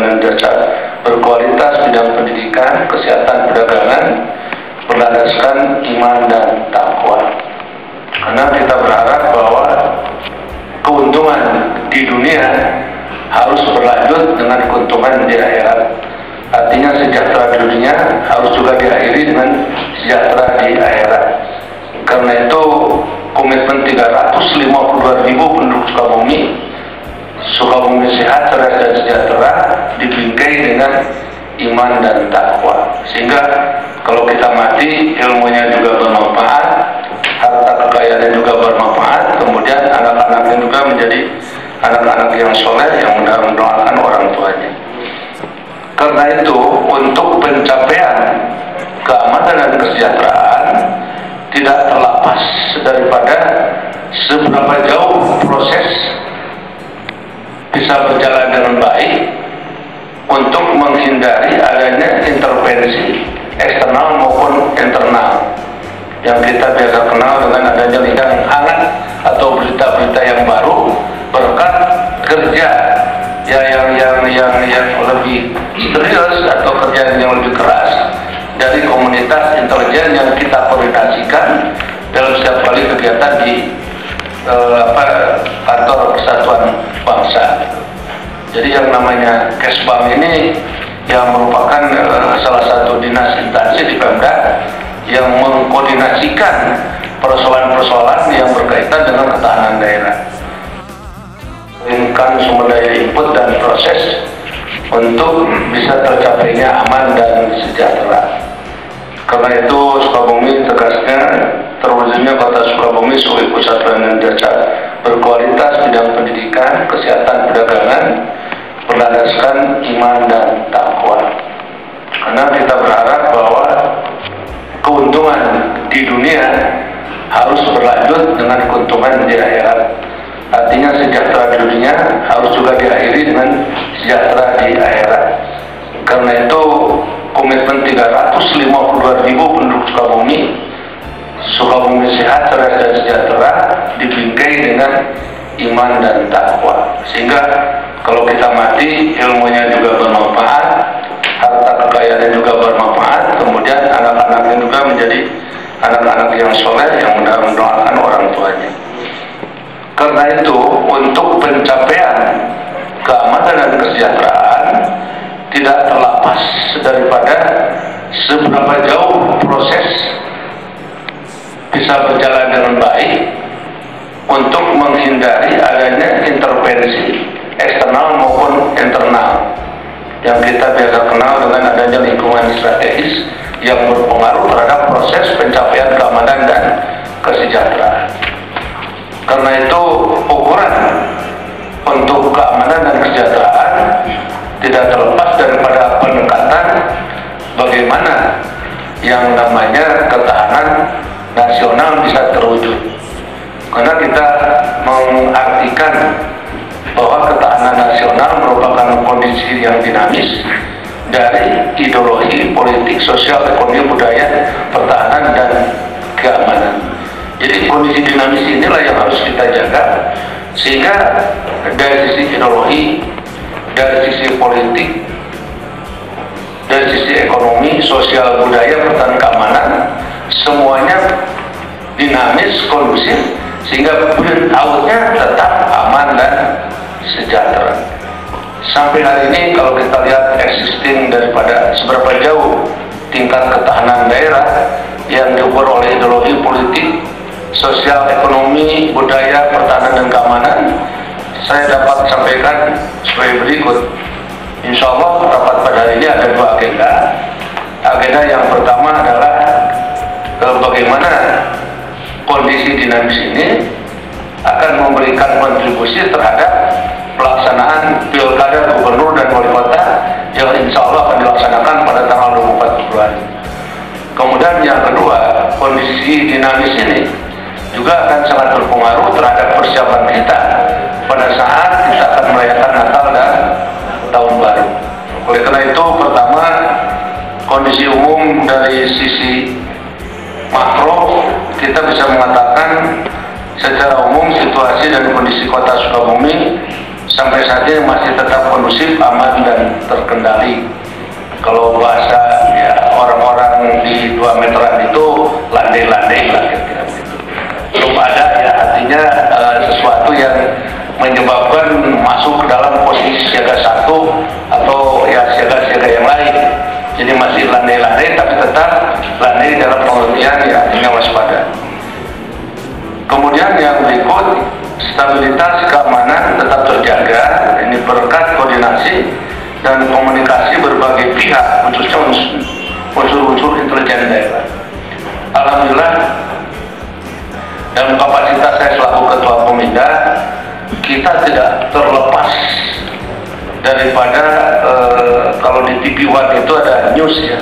dan jasa berkualitas bidang pendidikan, kesehatan, perdagangan berlandaskan iman dan takwa. Karena kita berharap bahwa keuntungan di dunia harus berlanjut dengan keuntungan di akhirat. Artinya sejahtera di dunia harus juga diakhiri dengan sejahtera di akhirat. Karena itu komitmen 352.000 penduduk Sukabumi sehat, cerdas dan sejahtera dibingkai dengan iman dan takwa. Sehingga kalau kita mati, ilmunya juga bermanfaat, harta kekayaannya juga bermanfaat, kemudian anak-anaknya juga menjadi anak-anak yang soleh yang mendoakan orang tuanya. Karena itu, untuk pencapaian keamanan dan kesejahteraan tidak terlepas daripada seberapa jauh proses bisa berjalan dengan baik untuk menghindari adanya intervensi eksternal maupun internal yang kita biasa kenal dengan adanya lidang hangat atau berita-berita yang baru berkat kerja yang lebih serius atau kerjaan yang lebih keras dari komunitas intelijen yang kita koordinasikan dalam setiap kali kegiatan di kantor Persatuan Bangsa. Jadi yang namanya Kesbam ini yang merupakan salah satu dinas instansi di Pemda yang mengkoordinasikan persoalan-persoalan yang berkaitan dengan ketahanan daerah. Menginginkan sumber daya input dan proses untuk bisa tercapainya aman dan sejahtera. Karena itu Sukabumi tegasnya terwujudnya Kota Sukabumi sebagai pusat pelayanan jasa berkualitas bidang pendidikan, kesehatan, perdagangan berlandaskan iman dan takwa. Karena kita berharap bahwa keuntungan di dunia harus berlanjut dengan keuntungan di akhirat. Artinya sejahtera di dunia harus juga diakhiri dengan sejahtera di akhirat. Karena itu komitmen 352.000 penduduk Sukabumi sehat, cerdas dan sejahtera dibingkai dengan iman dan takwa. Sehingga kalau kita mati, ilmunya juga bermanfaat, harta kekayaannya juga bermanfaat, kemudian anak-anaknya juga menjadi anak-anak yang soleh yang mendoakan orang tuanya. Karena itu, untuk pencapaian keamanan dan kesejahteraan tidak terlepas daripada seberapa jauh proses bisa berjalan dengan baik untuk menghindari adanya intervensi eksternal maupun internal yang kita biasa kenal dengan adanya lingkungan strategis yang berpengaruh terhadap proses pencapaian keamanan dan kesejahteraan. Karena itu ukuran untuk keamanan dan kesejahteraan tidak terlepas daripada pendekatan bagaimana yang namanya ketahanan nasional bisa terwujud. Karena kita mengartikan bahwa ketahanan nasional merupakan kondisi yang dinamis dari ideologi, politik, sosial, ekonomi, budaya, pertahanan, dan keamanan. Jadi kondisi dinamis inilah yang harus kita jaga, sehingga dari sisi ideologi, dari sisi politik, dari sisi ekonomi, sosial, budaya, pertahanan, keamanan, semuanya dinamis, kondusif, sehingga outnya tetap aman dan sejahtera. Sampai hari ini kalau kita lihat existing daripada seberapa jauh tingkat ketahanan daerah yang diukur oleh ideologi politik, sosial, ekonomi, budaya, pertahanan, dan keamanan, saya dapat sampaikan sebagai berikut. Insya Allah rapat pada hari ini ada dua agenda. Agenda yang pertama adalah bagaimana kondisi dinamis ini akan memberikan kontribusi terhadap pelaksanaan pilkada gubernur dan wali kota yang insya Allah akan dilaksanakan pada tanggal 24 Februari. Kemudian yang kedua, kondisi dinamis ini juga akan sangat berpengaruh terhadap persiapan kita pada saat kita akan merayakan Natal dan Tahun Baru. Oleh karena itu, pertama, kondisi umum dari sisi makro, kita bisa mengatakan secara umum situasi dan kondisi kota Sukabumi sampai saat ini masih tetap kondusif, aman dan terkendali. Kalau bahasa ya orang-orang di 2 meteran itu landai-landai lah kira-kira gitu. Belum ada ya artinya sesuatu yang menyebabkan masuk ke dalam posisi siaga 1 atau ya siaga-siaga yang lain. Jadi masih landai-landai tapi tetap landai dalam pengertian ya artinya waspada. Kemudian yang berikut, stabilitas keamanan tetap terjaga, ini berkat koordinasi dan komunikasi berbagai pihak, khususnya unsur-unsur intelijen daerah. Alhamdulillah, dalam kapasitas saya selaku Ketua Pemida, kita tidak terlepas daripada kalau di TV One itu ada news ya.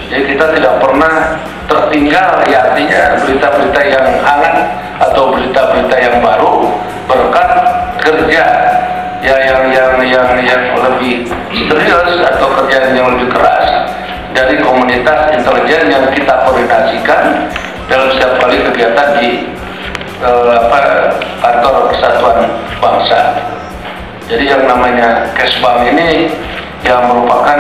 Jadi kita tidak pernah tertinggal ya artinya berita-berita yang hangat atau berita-berita yang baru berkat kerja ya yang lebih serius atau kerja yang lebih keras dari komunitas intelijen yang kita koordinasikan dalam setiap kali kegiatan di kantor Persatuan Bangsa. Jadi yang namanya Kesbang ini yang merupakan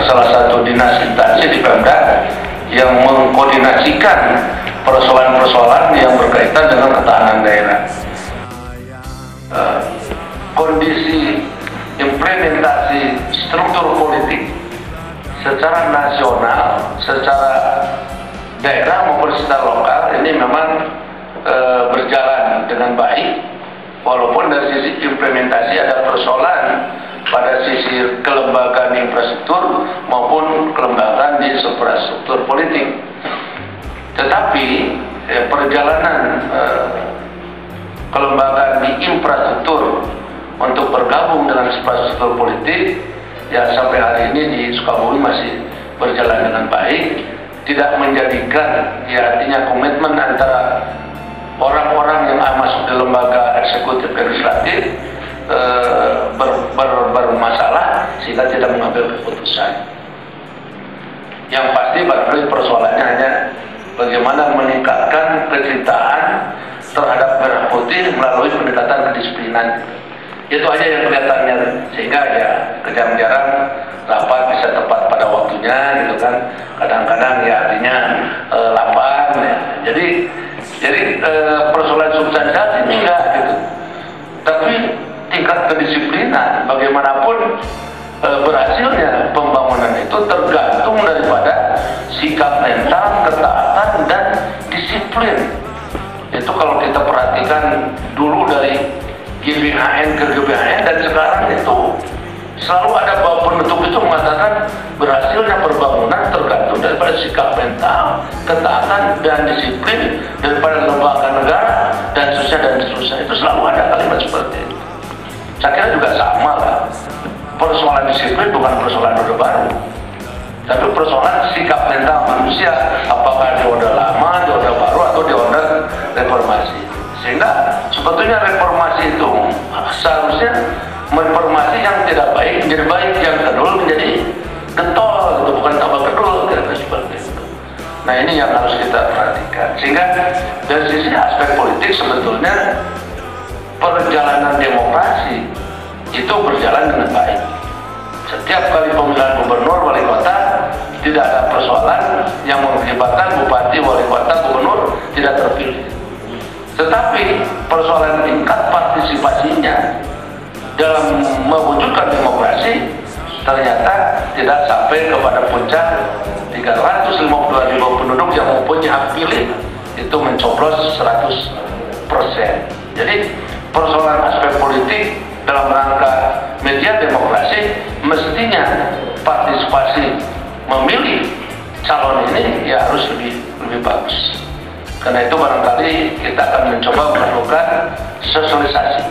salah satu dinas instansi di Pemda yang mengkoordinasikan persoalan-persoalan yang berkaitan dengan ketahanan daerah. Kondisi implementasi struktur politik secara nasional, secara daerah maupun secara lokal ini memang berjalan dengan baik, walaupun dari sisi implementasi ada persoalan pada sisi kelembagaan infrastruktur maupun kelembagaan di infrastruktur politik. Tetapi perjalanan kelembagaan di infrastruktur untuk bergabung dengan infrastruktur politik ya sampai hari ini di Sukabumi masih berjalan dengan baik, tidak menjadikan ya artinya komitmen antara orang-orang yang masuk di lembaga eksekutif legislatif bermasalah sehingga tidak mengambil keputusan. Yang pasti barangkali persoalannya hanya bagaimana meningkatkan kecintaan terhadap merah putih melalui pendekatan kedisiplinan. Itu aja yang kelihatannya, sehingga ya jarang-jarang rapat bisa tepat pada waktunya gitu kan. Kadang-kadang ya artinya lapan ya. Jadi persoalan substansial ini enggak gitu. Tapi tingkat kedisiplinan bagaimanapun berhasilnya pembangunan itu tergantung daripada sikap mental, ketaatan dan disiplin. Itu kalau kita perhatikan dulu dari GBHN ke GBHN dan sekarang itu selalu ada bahwa penutup itu mengatakan berhasilnya pembangunan tergantung daripada sikap mental, ketaatan dan disiplin daripada lembaga negara dan seterusnya. Itu selalu ada kalimat seperti itu. Saya kira juga sama lah. Persoalan disiplin bukan persoalan orde baru, tapi persoalan sikap mental manusia, apakah di orde lama, di orde baru atau di orde reformasi. Sehingga sebetulnya reformasi itu seharusnya reformasi yang tidak baik menjadi baik, yang kedul menjadi getol, itu bukan tambah kedul, kira-kira seperti itu. Nah ini yang harus kita perhatikan. Sehingga dari sisi aspek politik sebetulnya perjalanan demokrasi itu berjalan dengan baik. Setiap kali pemilihan gubernur, wali kota tidak ada persoalan yang mengakibatkan bupati, wali kota, gubernur tidak terpilih. Tetapi persoalan tingkat partisipasinya dalam mewujudkan demokrasi ternyata tidak sampai kepada puncak 352.000 penduduk yang mempunyai hak pilih itu mencoblos 100%. Jadi persoalan aspek politik dalam rangka media demokrasi mestinya partisipasi memilih calon ini ya harus lebih bagus. Karena itu barangkali kita akan mencoba melakukan sosialisasi,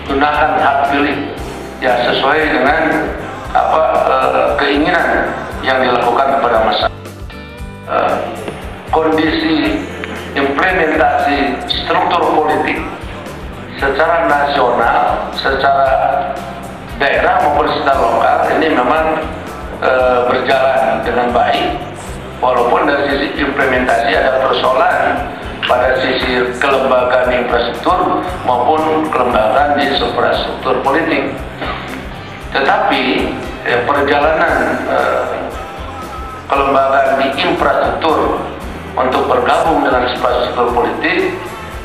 gunakan hak pilih ya sesuai dengan keinginan yang dilakukan kepada masyarakat. Kondisi implementasi struktur politik secara nasional, secara daerah maupun secara lokal ini memang berjalan dengan baik, walaupun dari sisi implementasi ada persoalan pada sisi kelembagaan infrastruktur maupun kelembagaan di infrastruktur politik. Tetapi perjalanan kelembagaan di infrastruktur untuk bergabung dengan infrastruktur politik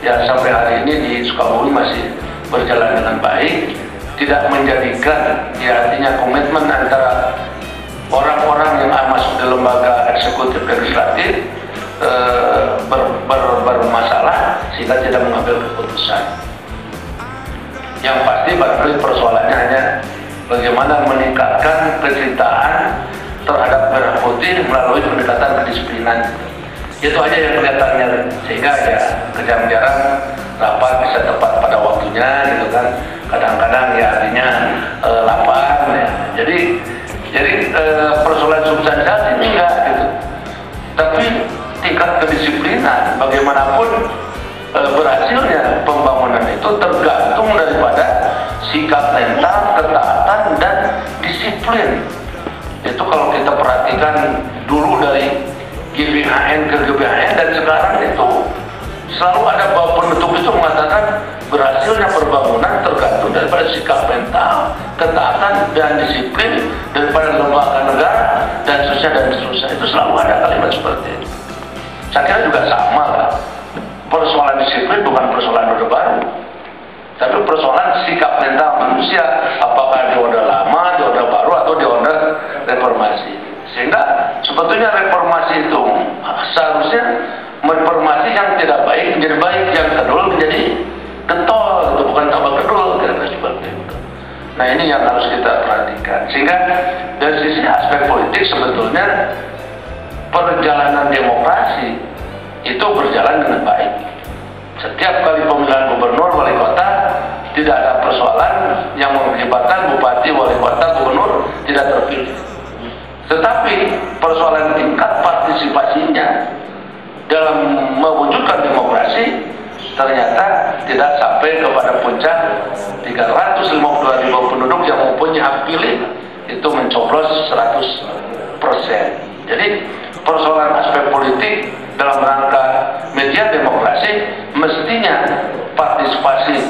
ya sampai hari ini di Sukabumi masih berjalan dengan baik, tidak menjadikan ya artinya komitmen antara orang-orang yang masuk di lembaga eksekutif legislatif bermasalah sehingga tidak mengambil keputusan. Yang pasti barangkali persoalannya hanya bagaimana meningkatkan penceritaan terhadap merah putih melalui pendekatan kedisiplinan. Itu aja yang kelihatannya, sehingga ya jarang-jarang rapat bisa tepat pada waktunya gitu kan. Kadang-kadang ya artinya lapar ya. Jadi persoalan substansial ini enggak gitu. Tapi tingkat kedisiplinan bagaimanapun berhasilnya pembangunan itu tergantung daripada sikap mental, ketaatan dan disiplin. Itu kalau kita perhatikan dulu dari GBHN ke GBHN dan sekarang itu selalu ada bahwa penutup itu mengatakan berhasilnya pembangunan tergantung daripada sikap mental, ketaatan dan disiplin daripada lembaga negara dan seterusnya. Itu selalu ada kalimat seperti itu. Saya kira juga sama lah. Persoalan disiplin bukan persoalan Orde Baru, tapi persoalan sikap mental manusia, apakah di Orde Lama, di Orde Baru atau di Orde Reformasi. Sehingga sebetulnya reformasi itu seharusnya reformasi yang tidak baik menjadi baik, yang kedul menjadi getol, itu bukan tambah kedul, kira-kira seperti itu. Nah ini yang harus kita perhatikan. Sehingga dari sisi aspek politik sebetulnya perjalanan demokrasi itu berjalan dengan baik. Setiap kali pemilihan gubernur, wali kota, tidak ada persoalan yang mengakibatkan bupati, wali kota, gubernur tidak terpilih. Tetapi persoalan tingkat partisipasinya dalam mewujudkan demokrasi ternyata tidak sampai kepada puncak 352.000 penduduk yang mempunyai hak pilih itu mencoblos 100%. Jadi persoalan aspek politik dalam rangka media demokrasi mestinya partisipasi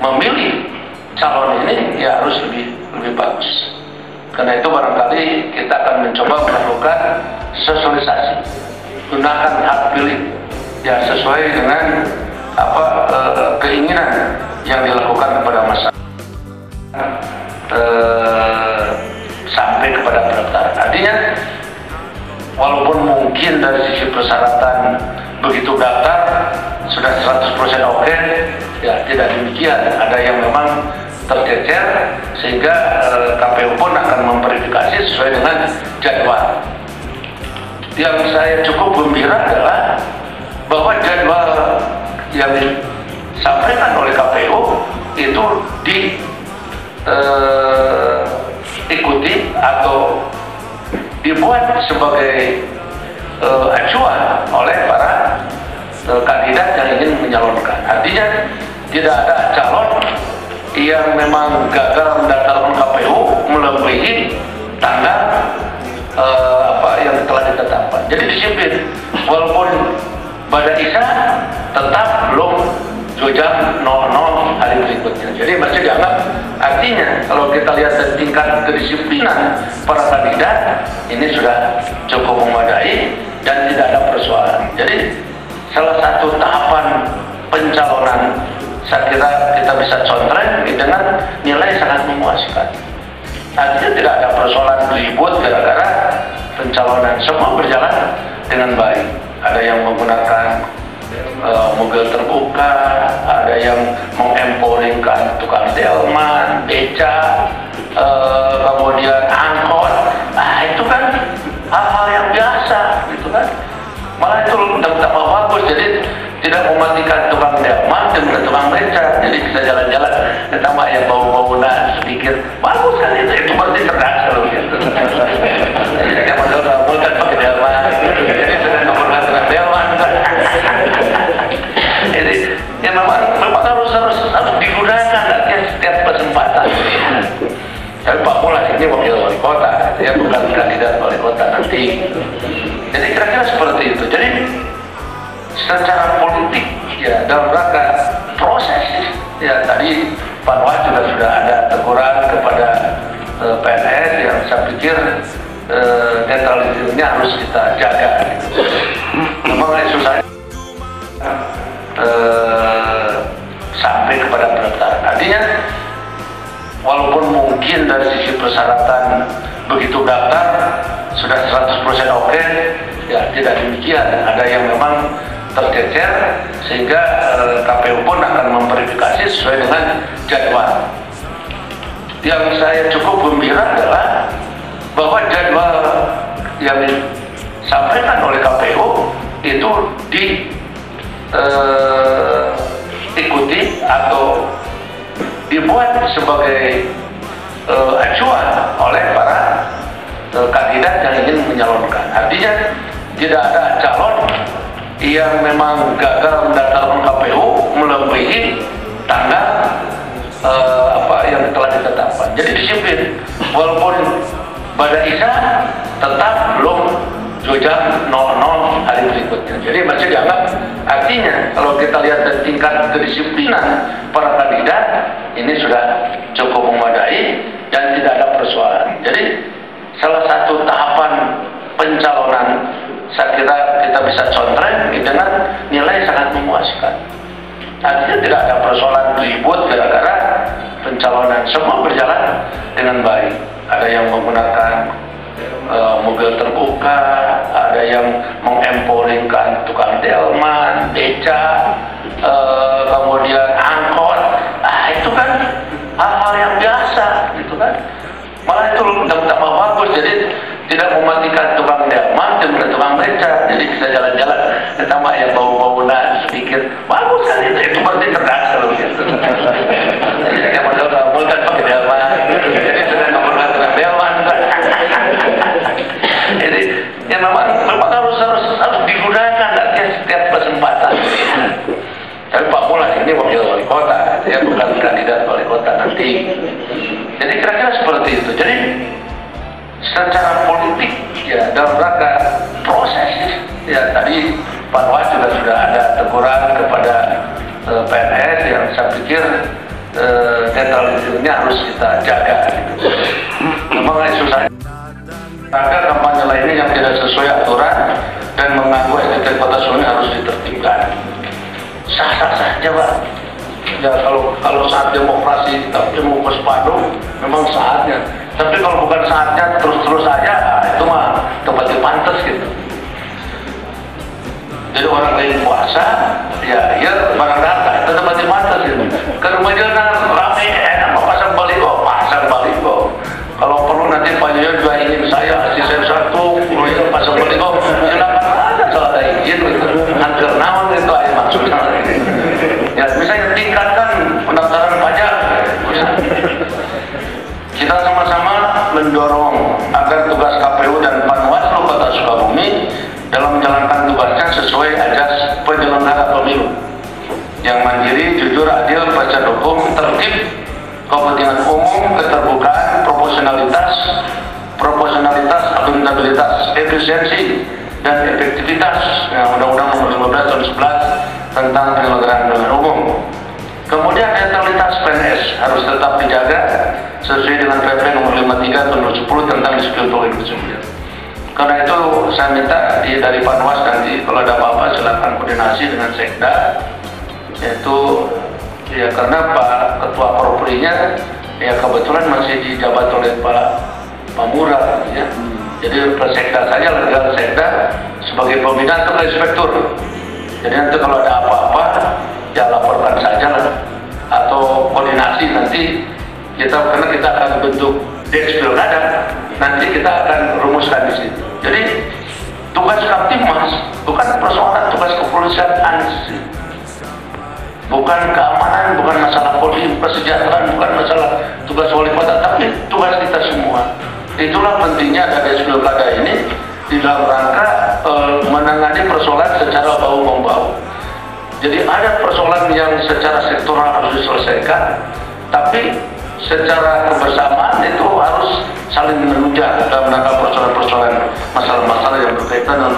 memilih calon ini ya harus lebih bagus. Karena itu barangkali kita akan mencoba melakukan sosialisasi, gunakan hak pilih yang sesuai dengan keinginan yang dilakukan kepada masyarakat sampai kepada pendaftaran. Artinya walaupun mungkin dari sisi persyaratan begitu daftar sudah 100% oke, ya tidak demikian. Ada yang memang tercecer sehingga KPU pun akan memverifikasi sesuai dengan jadwal. Yang saya cukup gembira adalah bahwa jadwal yang disampaikan oleh KPU itu diikuti atau dibuat sebagai acuan oleh para kandidat yang ingin menyalonkan. Artinya tidak ada calon yang memang gagal mendaftarkan KPU melebihi tanggal yang telah ditetapkan. Jadi disiplin. Walaupun pada Isya tetap belum jam 00 hari berikutnya. Jadi masih dianggap, artinya kalau kita lihat dari tingkat kedisiplinan para kandidat ini sudah cukup memadai dan tidak ada persoalan. Jadi salah satu tahapan pencalonan saya kira kita bisa contreng dengan nilai sangat memuaskan. Artinya tidak ada persoalan ribut gara-gara pencalonan, semua berjalan dengan baik. Ada yang menggunakan mobil terbuka, ada yang mengemporingkan tukang delman, beca, kemudian angkot. Nah itu kan hal-hal yang biasa, gitu kan. Malah itu tambah bagus, jadi tidak mematikan tukang delman dengan tukang beca. Jadi bisa jalan-jalan, ditambah yang bau-bau sedikit, bagus kan itu berarti cerdas kalau gitu. Jadi modal kamu kan pakai delman, jadi sudah menggunakan tukang delman. Jadi ya memang harus digunakan setiap kesempatan. Tapi Pak Mulas ini wakil wali kota, dia bukan kandidat wali kota nanti. Jadi kira-kira seperti itu. Jadi secara politik ya dalam rangka proses ya tadi Pak Wah juga sudah ada teguran kepada PNS yang saya pikir netralitasnya harus kita jaga. Memang susahnya sampai kepada pendaftaran. Artinya walaupun mungkin dari sisi persyaratan begitu daftar sudah 100% oke, ya tidak demikian. Ada yang memang tercecer sehingga KPU pun akan memverifikasi sesuai dengan jadwal. Yang saya cukup gembira adalah bahwa jadwal yang disampaikan oleh KPU itu diikuti atau dibuat sebagai acuan oleh para kandidat yang ingin menyalonkan. Artinya tidak ada calon yang memang gagal mendaftarkan KPU melebihi tanggal yang telah ditetapkan. Jadi disiplin. Walaupun pada Isa tetap belum jam 00 hari berikutnya. Jadi masih dianggap, artinya kalau kita lihat dari tingkat kedisiplinan para kandidat ini sudah cukup memadai dan tidak ada persoalan. Jadi salah satu tahapan pencalonan saya kira kita bisa contreng dengan nilai sangat memuaskan. Artinya tidak ada persoalan ribut gara-gara pencalonan, semua berjalan dengan baik. Ada yang menggunakan mobil terbuka, ada yang mengemporingkan tukang delman, beca, kemudian angkot. Itu kan hal-hal yang biasa, gitu kan. Malah itu tambah bagus, jadi tidak mematikan tukang delman dan tukang beca. Jadi bisa jalan-jalan, ditambah yang bau-bau sedikit, bagus kan itu berarti cerdas kalau gitu. Yang modal kamu kan pakai delman, jadi sudah menggunakan tukang delman. Jadi ya memang harus digunakan setiap kesempatan. Tapi Pak Mulan ini wakil wali kota, dia bukan kandidat wali kota nanti. Jadi kira-kira seperti itu. Jadi secara politik ya dalam rangka proses ya tadi Pak Wah juga sudah ada teguran kepada PNS yang saya pikir netralitasnya harus kita jaga. Memang susah. Maka kampanye lainnya yang tidak sesuai aturan dan mengganggu estetik kota Solo harus ditertibkan. Sah-sah saja, Pak. Ya kalau saat demokrasi tapi mau ke sepadu memang saatnya. Tapi kalau bukan saatnya terus-terus saja, itu mah tempatnya pantas gitu. Jadi orang lain puasa, ya barang data itu tempatnya pantas gitu. Ke rumah jalan rame enak pasang baliho. Kalau perlu nanti Pak Joyo juga ingin saya asisten satu, kemudian pasang baliho, silakan aja soal izin gitu. Hampir naon itu aja maksudnya. Ya misalnya tingkatkan pendaftaran pajak. Kita sama-sama mendorong agar tugas KPU dan Panwaslu Kota Sukabumi dalam menjalankan tugasnya sesuai azas penyelenggara pemilu yang mandiri, jujur, adil, baca hukum, tertib, kepentingan umum, keterbukaan, proporsionalitas, akuntabilitas, efisiensi, dan efektivitas. Undang-Undang Nomor 15 Tahun 11 tentang penyelenggaraan pemilihan umum. Kemudian netralitas PNS harus tetap dijaga sesuai dengan PP Nomor 53 Tahun 2010 tentang disiplin pegawai negeri sipil. Karena itu saya minta dari Panwas nanti kalau ada apa-apa silakan koordinasi dengan Sekda, yaitu ya karena Pak Ketua Proprinya ya kebetulan masih dijabat oleh Pak Murah ya. Jadi ke Sekda saja, legal Sekda sebagai pembina atau inspektur. Jadi nanti kalau ada apa-apa ya laporkan saja lah, atau koordinasi nanti karena kita akan bentuk Deks Pilkada, nanti kita akan rumuskan di situ. Jadi tugas Kaptimas bukan persoalan tugas kepolisian ANSI, bukan keamanan, bukan masalah politik, kesejahteraan, bukan masalah tugas wali kota, tapi tugas kita semua. Itulah pentingnya ada Deks Pilkada ini di dalam rangka menangani persoalan secara bahu-membahu. Jadi ada persoalan yang secara sektoral harus diselesaikan, tapi secara kebersamaan itu harus saling menunjang dalam rangka persoalan-persoalan masalah-masalah yang berkaitan dengan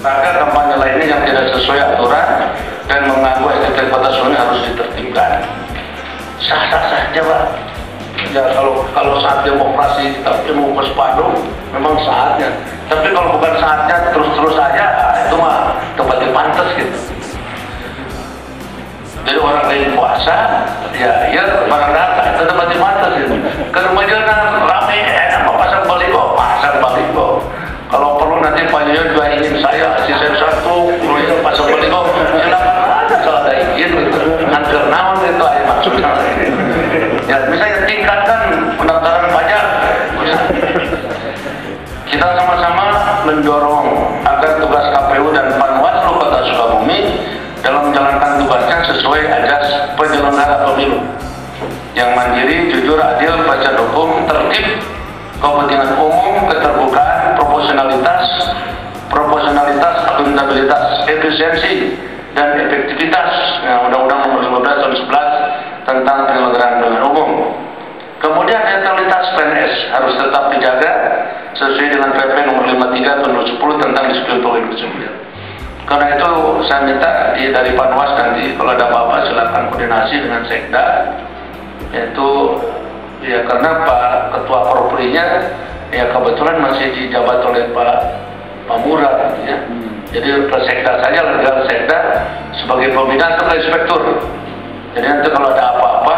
maka kampanye lainnya yang tidak sesuai aturan dan mengganggu estetik kota Solo harus ditertibkan. Sah-sah saja, Pak. Ya kalau saat demokrasi kita mau bersepadan, memang saatnya. Tapi kalau bukan saatnya terus-terus saja, itu mah tempatnya pantas gitu. Jadi orang lain puasa, ya barang datang, itu tempatnya pantas gitu. Ke rumah jalan rame, enak pasang baliho. Kalau perlu nanti Pak Yoyo juga ingin saya asisten satu, kemudian pasang baliho, silakan aja kalau ada izin gitu. Angker naon itu aja maksudnya. Ya misalnya tingkatkan pendaftaran pajak. Kita sama-sama mendorong agar tugas KPU dan Panwaslu Kota Sukabumi dalam menjalankan tugasnya sesuai azas penyelenggara pemilu yang mandiri, jujur, adil, baca hukum, tertib, kepentingan umum, keterbukaan, proporsionalitas, akuntabilitas, efisiensi, dan efektivitas. Undang-Undang Nomor 15 Tahun 11 tentang penyelenggaraan pemilihan umum. Kemudian netralitas PNS harus tetap dijaga sesuai dengan PP Nomor 53 Tahun 2010 tentang disiplin pemilu. Karena itu saya minta dari Panwas nanti kalau ada apa-apa silakan koordinasi dengan Sekda, yaitu ya karena Pak Ketua Proprinya ya kebetulan masih dijabat oleh Pak Murad ya. Jadi ke Sekda saja, legal Sekda sebagai pembina atau inspektur. Jadi nanti kalau ada apa-apa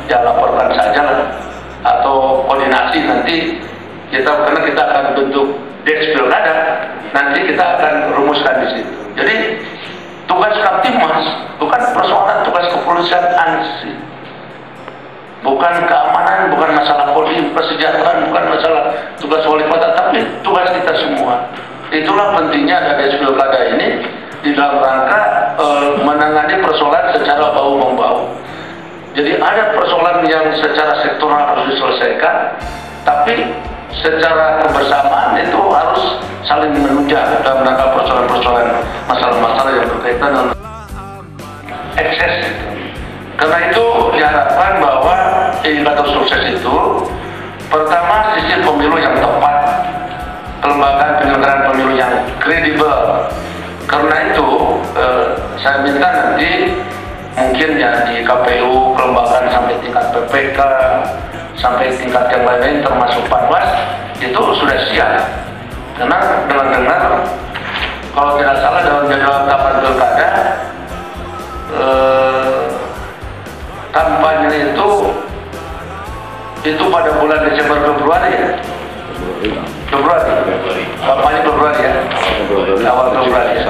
ya laporkan saja lah, atau koordinasi nanti karena kita akan bentuk Deks Pilkada, nanti kita akan rumuskan di situ. Jadi tugas Kamtibmas bukan persoalan tugas kepolisian ANSI, bukan keamanan, bukan masalah politik, kesejahteraan, bukan masalah tugas wali kota, tapi tugas kita semua. Itulah pentingnya ada Deks Pilkada ini di dalam rangka menangani persoalan secara bahu-membahu. Jadi ada persoalan yang secara sektoral harus diselesaikan, tapi secara kebersamaan itu harus saling menunjang dalam rangka persoalan-persoalan masalah-masalah yang berkaitan dengan ekses. Karena itu diharapkan bahwa indikator sukses itu pertama sistem pemilu yang tepat, kelembagaan penyelenggaraan pemilu yang kredibel. Karena itu saya minta nanti mungkin ya di KPU kelembagaan sampai tingkat PPK sampai tingkat yang lain-lain termasuk Panwas itu sudah siap. Karena dengar kalau tidak salah dalam jadwal tahapan pilkada kampanye itu pada bulan Desember Februari ya. Februari Februari ya, awal Februari ya.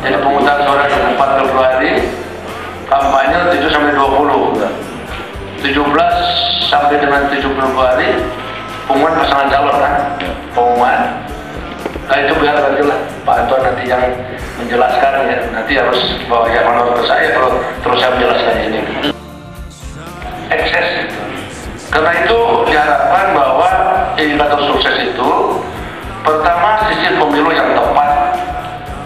Jadi pemungutan suara 4 Februari, kampanye 7 sampai 20, 17 sampai dengan 7 Februari pengumuman pasangan calon kan, pengumuman. Nah itu biar nanti lah Pak Anton nanti yang menjelaskan ya, nanti harus bawa yang menurut saya kalau terus saya menjelaskan ini. Ekses itu. Karena itu diharapkan bahwa indikator sukses itu pertama sistem pemilu yang tepat,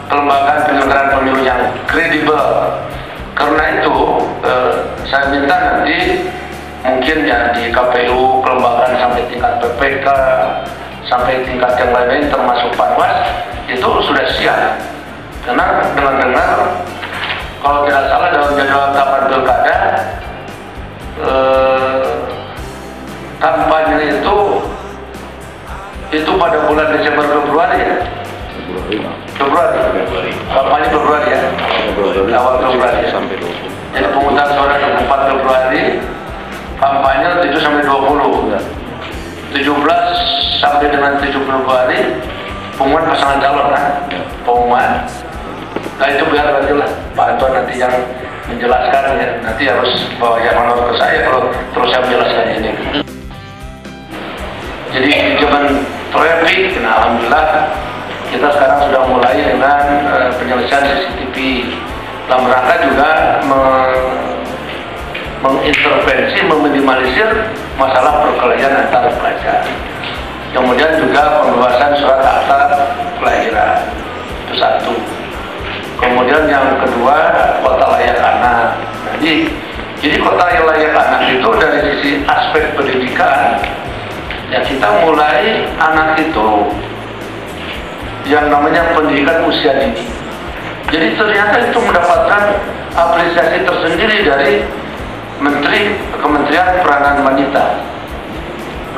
kelembagaan penyelenggaraan pemilu yang kredibel. Karena itu saya minta nanti mungkin ya di KPU kelembagaan sampai tingkat PPK sampai tingkat yang lain-lain termasuk Panwas itu sudah siap. Karena dengar kalau tidak salah dalam jadwal tahapan pilkada kampanye itu pada bulan Desember Februari ya. Februari. Kampanye Februari ya. Awal Februari ya. Jadi pemungutan suara 4 Februari, kampanye 7 sampai 20. 17 sampai dengan 7 Februari pengumuman pasangan calon kan. Pengumuman. Nah itu biar nanti lah Pak Anton nanti yang menjelaskan ya. Nanti harus bawa yang menurut saya kalau terus saya menjelaskan ini. Jadi di zaman traffic, nah alhamdulillah kita sekarang sudah mulai dengan penyelesaian CCTV dalam rangka juga mengintervensi, meminimalisir masalah perkelahian antar pelajar. Kemudian juga pembebasan surat akta kelahiran, itu satu. Kemudian yang kedua kota layak anak. Jadi kota yang layak anak itu dari sisi aspek pendidikan. Ya kita mulai anak itu yang namanya pendidikan usia dini. Jadi ternyata itu mendapatkan apresiasi tersendiri dari Kementerian Peranan Wanita.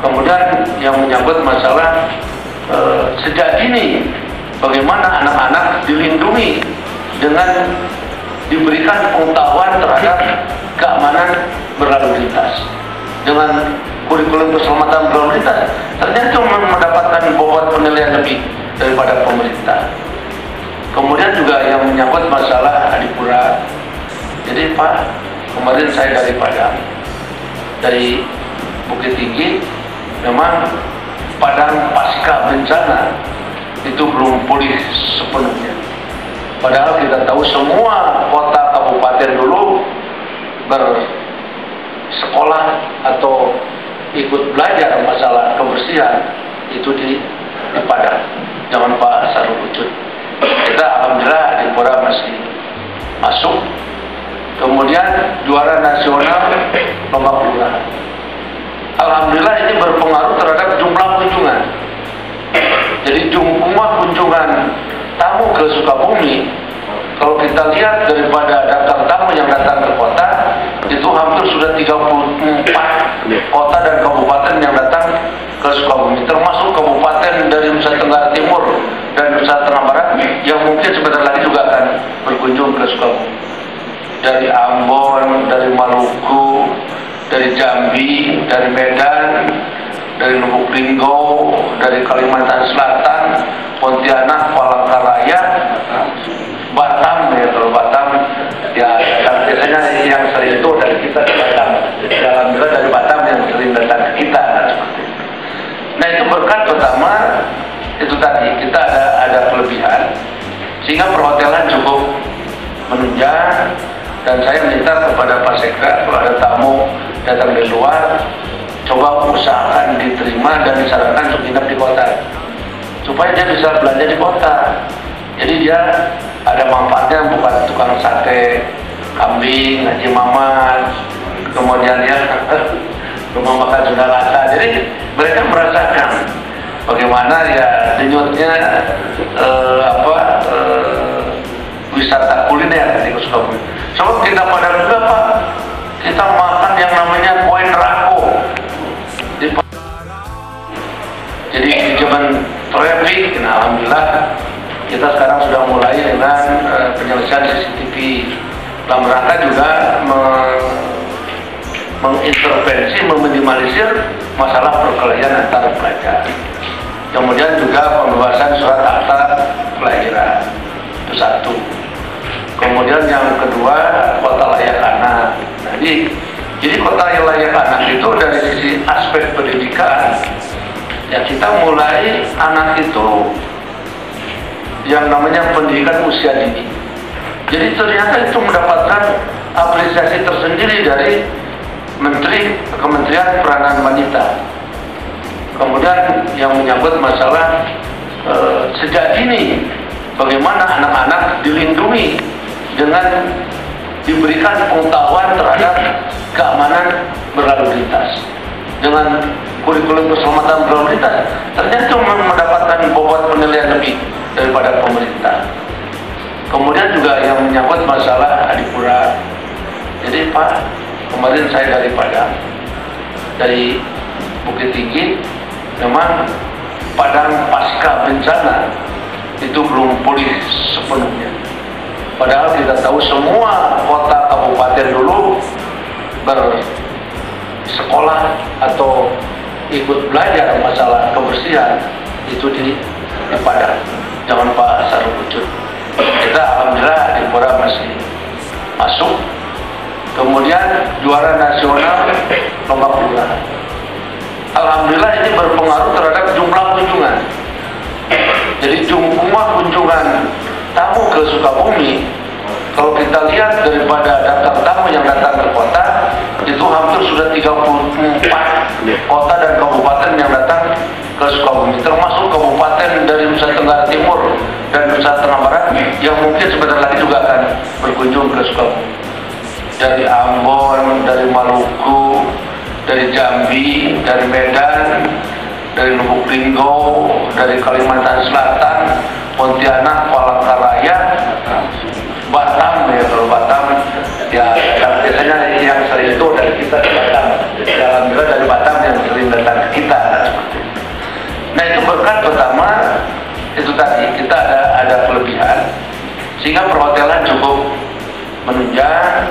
Kemudian yang menyangkut masalah sejak dini bagaimana anak-anak dilindungi dengan diberikan pengetahuan terhadap keamanan berlalu lintas dengan kurikulum keselamatan berlalu lintas. Ternyata mendapatkan bobot penilaian lebih daripada pemerintah. Kemudian juga yang menyangkut masalah Adipura. Jadi Pak, kemarin saya dari Padang, dari Bukit Tinggi, memang Padang pasca bencana itu belum pulih sepenuhnya. Padahal kita tahu semua kota kabupaten dulu bersekolah atau ikut belajar masalah kebersihan itu di Padang. Jangan Pak Sarul Wujud. Kita alhamdulillah Adipura masih masuk. Kemudian juara nasional lomba kelurahan. Alhamdulillah ini berpengaruh terhadap jumlah kunjungan. Jadi jumlah kunjungan tamu ke Sukabumi, kalau kita lihat daripada daftar tamu yang datang ke kota, itu hampir sudah 34 kota dan kabupaten yang datang ke Sukabumi, termasuk kabupaten dari Nusa Tenggara Timur dan Nusa Tenggara Barat yang mungkin sebentar lagi juga akan berkunjung ke Sukabumi. Dari Ambon, dari Maluku, dari Jambi, dari Medan, dari Lubuk Linggau, dari Kalimantan Selatan, Pontianak, Palangkaraya, Batam, ya kalau Batam, ya biasanya yang sering itu dari kita ke Batam. Alhamdulillah dari Batam yang sering datang ke kita. Nah itu berkat pertama itu tadi kita ada kelebihan sehingga perhotelan cukup menunjang. Dan saya minta kepada Pak Sekda kalau ada tamu datang dari luar, coba usahakan diterima dan disarankan untuk nginep di kota supaya dia bisa belanja di kota. Jadi dia ada manfaatnya, bukan tukang sate kambing, Haji Mamat, kemudian ya rumah makan Sunda Rasa. Jadi mereka merasakan bagaimana ya denyutnya wisata kuliner di Sukabumi. Sebab kita pada juga Pak, kita makan yang namanya kue nerako. Jadi di zaman traffic, nah alhamdulillah kita sekarang sudah mulai dengan penyelesaian CCTV dalam rangka juga mengintervensi, meminimalisir masalah perkelahian antar pelajar. Kemudian juga pembebasan surat akta kelahiran, itu satu. Kemudian yang kedua, kota layak anak. Jadi kota yang layak anak itu dari sisi aspek pendidikan, ya kita mulai anak itu yang namanya pendidikan usia dini. Jadi ternyata itu mendapatkan apresiasi tersendiri dari Kementerian Peranan Wanita. Kemudian yang menyangkut masalah sejak dini bagaimana anak-anak dilindungi dengan diberikan pengetahuan terhadap keamanan berlalu lintas dengan kurikulum keselamatan berlalu lintas. Ternyata mendapatkan bobot penilaian lebih daripada pemerintah. Kemudian juga yang menyangkut masalah Adipura. Jadi Pak, kemarin saya dari Padang, dari Bukit Tinggi, memang Padang pasca bencana itu belum pulih sepenuhnya. Padahal kita tahu semua kota kabupaten dulu bersekolah atau ikut belajar masalah kebersihan itu di Padang. Jangan Pak Sarul Wujud. Kita alhamdulillah Adipura masih masuk. Kemudian juara nasional lomba kelurahan. Alhamdulillah ini berpengaruh terhadap jumlah kunjungan. Jadi jumlah kunjungan tamu ke Sukabumi, kalau kita lihat daripada daftar tamu yang datang ke kota, itu hampir sudah 34 kota dan kabupaten yang datang ke Sukabumi, termasuk kabupaten dari Nusa Tenggara Timur dan Nusa Tenggara Barat yang mungkin sebentar lagi juga akan berkunjung ke Sukabumi. Dari Ambon, dari Maluku, dari Jambi, dari Medan, dari Lubuk Linggau, dari Kalimantan Selatan, Pontianak, Palangkaraya, Batam ya. Kalau Batam ya biasanya yang sering itu dari kita ke Batam. Alhamdulillah dari Batam yang sering datang ke kita. Nah itu berkat pertama itu tadi kita ada kelebihan sehingga perhotelan cukup menunjang.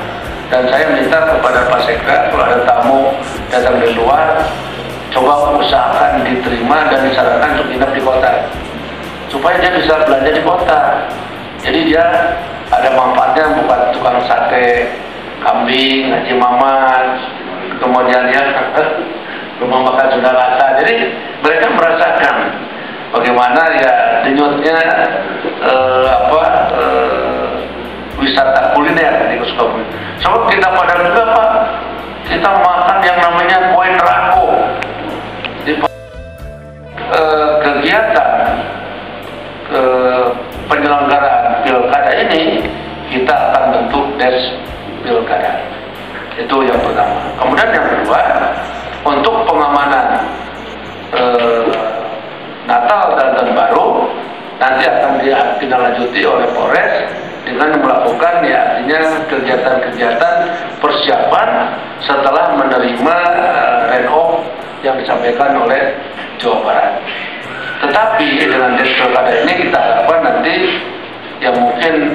Dan saya minta kepada Pak Sekda kalau ada tamu datang dari luar, coba usahakan diterima dan disarankan untuk nginep di kota supaya dia bisa belanja di kota. Jadi dia ada manfaatnya, bukan tukang sate kambing, Haji Mamat, kemudian ya rumah makan Sunda Rasa. Jadi mereka merasakan bagaimana ya denyutnya wisata kuliner di Sukabumi. Sebab kita pada juga Pak, kita makan yang namanya kue nerako. Di kegiatan penyelenggaraan pilkada ini kita akan bentuk des pilkada. Itu yang pertama. Kemudian yang kedua, untuk pengamanan Natal dan Tahun Baru nanti akan ditindaklanjuti oleh Polres dengan melakukan ya artinya kegiatan-kegiatan persiapan setelah menerima renov yang disampaikan oleh Jawa Barat. Tetapi dengan des pilkada ini kita harapkan nanti yang mungkin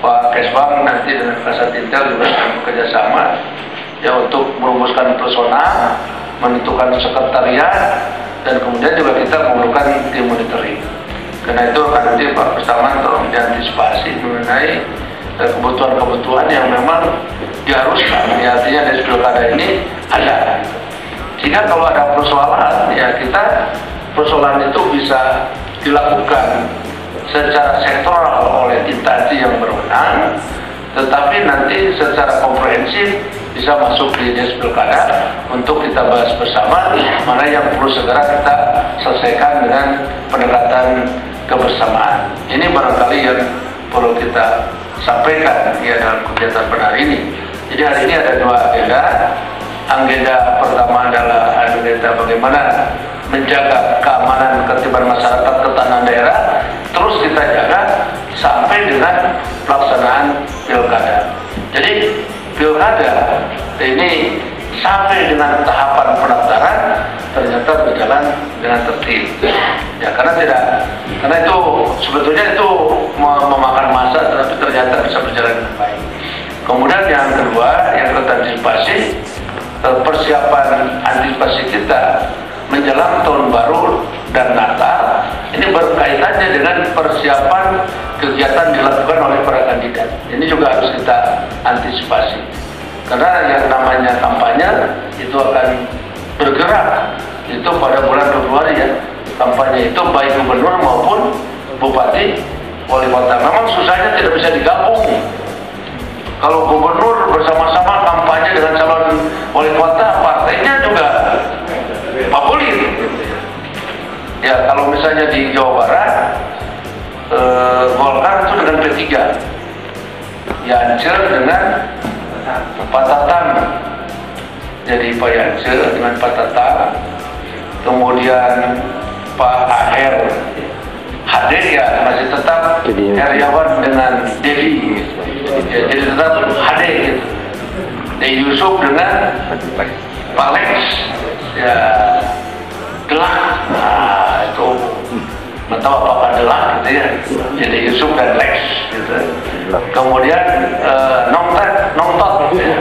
Pak Kesbang nanti dengan Kasat Intel juga bekerja sama ya untuk merumuskan personal, menentukan sekretariat, dan kemudian juga kita memerlukan tim monitoring. Karena itu akan nanti Pak Kustaman tolong diantisipasi mengenai kebutuhan-kebutuhan yang memang diharuskan. Ya, artinya dari pilkada ini ada. Sehingga kalau ada persoalan, ya kita persoalan itu bisa dilakukan secara sektoral oleh instansi yang berwenang, tetapi nanti secara komprehensif bisa masuk di des pilkada untuk kita bahas bersama mana yang perlu segera kita selesaikan dengan pendekatan kebersamaan. Ini barangkali yang perlu kita sampaikan ya dalam kegiatan pada hari ini. Jadi hari ini ada dua agenda. Agenda pertama adalah agenda bagaimana menjaga keamanan ketertiban masyarakat ketahanan daerah, terus kita jaga sampai dengan pelaksanaan pilkada. Jadi pilkada ini sampai dengan tahapan pendaftaran ternyata berjalan dengan tertib. Ya karena itu sebetulnya itu memakan masa, tetapi ternyata bisa berjalan dengan baik. Kemudian yang kedua, yang kita antisipasi, persiapan antisipasi kita menjelang Tahun Baru dan Natal ini berkaitannya dengan persiapan kegiatan dilakukan oleh para kandidat. Ini juga harus kita antisipasi karena yang namanya kampanye itu akan bergerak itu pada bulan Februari ya. Kampanye itu baik gubernur maupun bupati, wali kota. Memang susahnya tidak bisa digabung. Kalau gubernur bersama-sama kampanye dengan calon wali kota, partainya juga populer. Ya, kalau misalnya di Jawa Barat, Golkar itu dengan P3, Yance dengan Pak Tatang. Jadi Pak Yance dengan Pak Tatang, kemudian Pak Aher HD ya masih tetap Heriawan dengan Devi, ya, jadi tetap HD gitu. Yusuf dengan Pak Lex ya Delak, nah itu tahu apa Delak gitu ya, jadi Yusuf dan Lex gitu. Kemudian nongtot ya.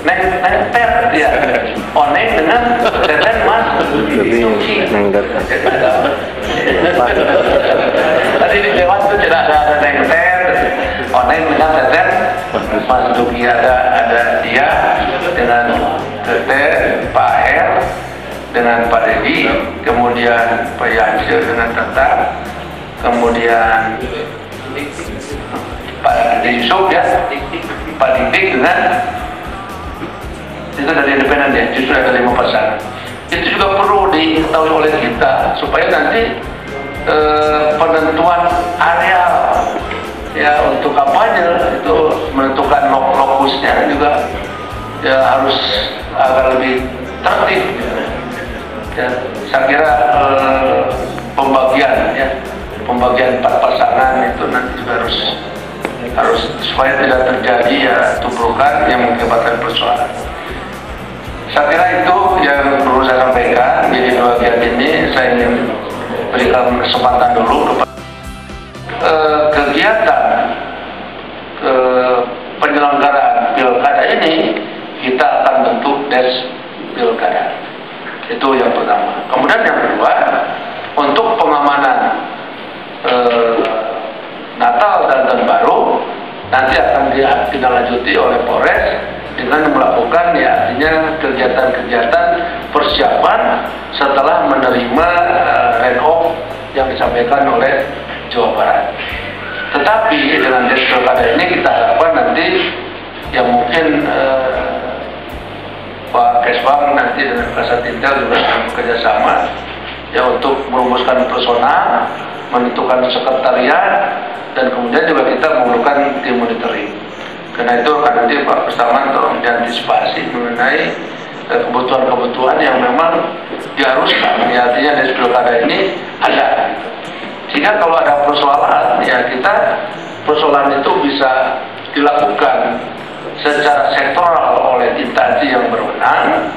Nengter ya, Oneng dengan Teten Mas tadi di lewat itu tidak ada Nengter, Oneng dengan Teten Mas Duki, ada dia dengan Teten, Pak R dengan Pak Dedi, kemudian Pak Yance dengan Tata, kemudian Pak Yusuf ya, Pak Dik dengan itu dari independen ya, justru ada 5 pasangan. Itu juga perlu diketahui oleh kita supaya nanti penentuan areal ya untuk kampanye itu menentukan lokusnya juga ya harus agak lebih tertib ya. Saya kira pembagian ya pembagian 4 pasangan itu nanti juga harus supaya tidak terjadi ya tubrukan yang mengakibatkan persoalan. Saya kira itu yang perlu saya sampaikan. Jadi bagian ini saya ingin berikan kesempatan dulu kepada kegiatan penyelenggaraan pilkada ini. Kita akan bentuk des pilkada. Itu yang pertama. Kemudian yang kedua, untuk pengamanan Natal dan Tahun Baru nanti akan ditindaklanjuti oleh Polres dengan melakukan ya artinya kegiatan-kegiatan persiapan setelah menerima renov yang disampaikan oleh Jawa Barat. Tetapi dengan des pilkada ini kita harapkan nanti yang mungkin Pak Kesbang nanti dengan Kasatintel juga akan bekerjasama ya untuk merumuskan personal, menentukan sekretariat, dan kemudian juga kita memerlukan tim monitoring. Karena itu akan nanti Pak Kustaman tolong diantisipasi mengenai kebutuhan-kebutuhan yang memang diharuskan. Ya, artinya dari pilkada ini ada. Sehingga kalau ada persoalan, ya kita persoalan itu bisa dilakukan secara sektoral oleh instansi yang berwenang,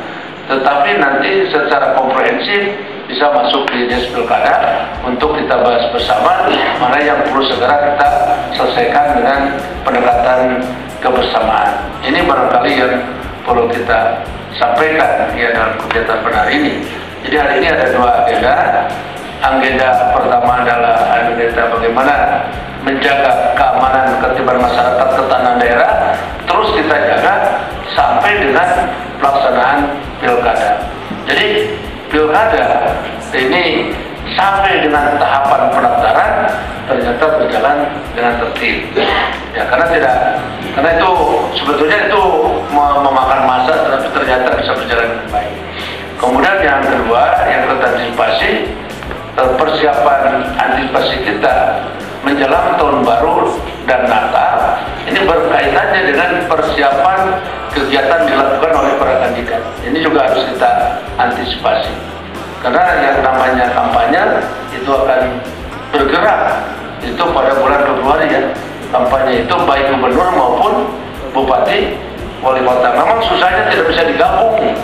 tetapi nanti secara komprehensif bisa masuk di des pilkada untuk kita bahas bersama mana yang perlu segera kita selesaikan dengan pendekatan kebersamaan. Ini barangkali yang perlu kita sampaikan ya dalam kegiatan pada hari ini. Jadi hari ini ada 2 agenda. Agenda pertama adalah agenda bagaimana menjaga keamanan ketertiban masyarakat ketahanan daerah, terus kita jaga sampai dengan pelaksanaan pilkada. Jadi pilkada ini sampai dengan tahapan pendaftaran ternyata berjalan dengan tertib. Ya, karena itu sebetulnya itu memakan masa, tetapi ternyata bisa berjalan dengan baik. Kemudian yang kedua, yang kita antisipasi, persiapan antisipasi kita menjelang Tahun Baru dan Natal ini berkaitannya dengan persiapan kegiatan dilakukan oleh para kandidat. Ini juga harus kita antisipasi karena yang namanya kampanye itu akan bergerak itu pada bulan Februari ya. Kampanye itu baik gubernur maupun bupati, wali kota. Memang susahnya tidak bisa digabung.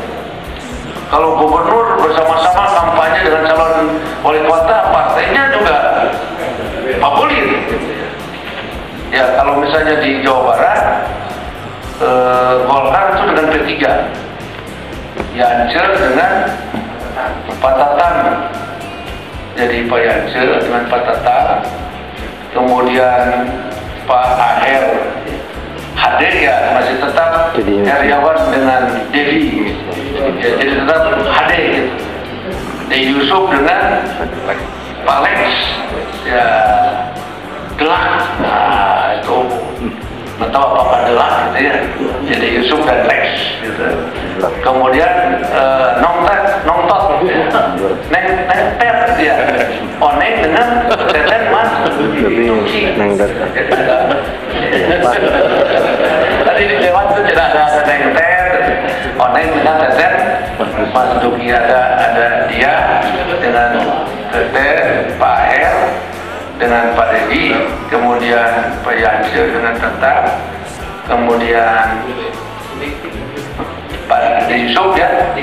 Kalau gubernur bersama-sama kampanye dengan calon wali kota, partainya juga populer. Ya, kalau misalnya di Jawa Barat, Golkar itu dengan P3, Yance dengan Pak Tatang. Jadi Pak Yance dengan Pak Tatang, kemudian Pak Aher HD ya masih tetap Heriawan dengan Dedi, ya, jadi tetap HD gitu. Dedi Yusuf dengan Pak Lex ya Delak, nah itu atau apa Delak gitu ya, jadi Yusuf dan Lex gitu. Kemudian nongtot neng ter dia oneng dengan teten mas tadi di lewat itu tidak ada neng ter oneng dengan teten mas Duki, ada dia dengan teten Pak Her dengan Pak Dedi, kemudian Pak Yance dengan Tetap, kemudian Pak Yusuf ya,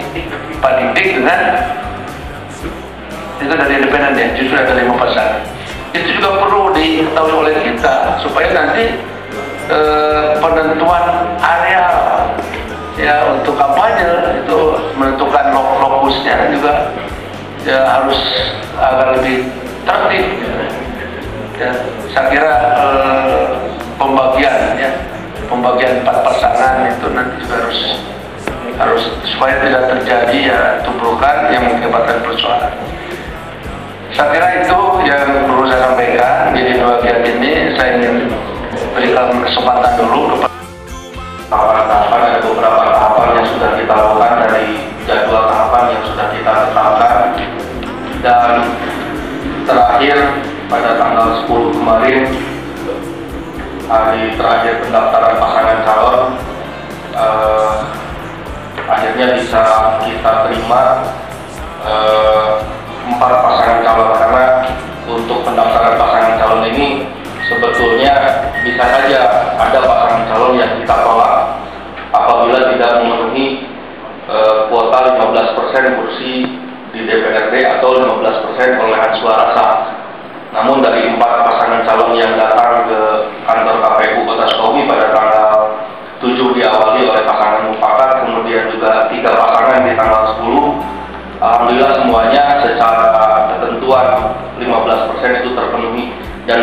Pak Dik dengan itu dari independen ya, justru ada 5 pasangan. Itu juga perlu diketahui oleh kita supaya nanti penentuan areal ya untuk kampanye itu menentukan lokusnya juga ya harus agak lebih tertib. Ya, saya kira pembagian 4 pasangan itu nanti juga harus supaya tidak terjadi ya tubrukan yang mengakibatkan persoalan. Saya kira itu yang perlu saya sampaikan. Jadi bagian ini saya ingin berikan kesempatan dulu kepada tahapan-tahapan. Ada beberapa tahapan yang sudah kita lakukan dari jadwal tahapan yang sudah kita tetapkan, dan terakhir pada tanggal 10 kemarin hari terakhir pendaftaran pasangan calon, akhirnya bisa kita terima 4 pasangan calon, karena untuk pendaftaran 15% perolehan suara sah. Namun dari 4 pasangan calon yang datang ke kantor KPU Kota Sukabumi pada tanggal 7 diawali oleh pasangan mufakat, kemudian juga 3 pasangan di tanggal 10. Alhamdulillah semuanya secara ketentuan 15% itu terpenuhi, dan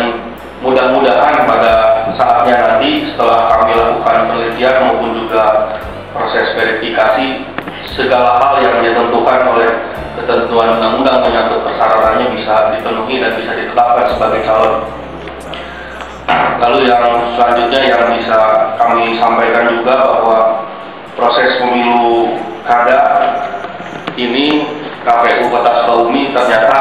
mudah-mudahan pada saatnya nanti setelah kami lakukan penelitian maupun juga proses verifikasi, segala hal yang ditentukan oleh ketentuan undang-undang menyangkut persyaratannya bisa dipenuhi dan bisa ditetapkan sebagai calon. Lalu yang selanjutnya yang bisa kami sampaikan juga bahwa proses pemilu kada ini KPU Kota Sukabumi ternyata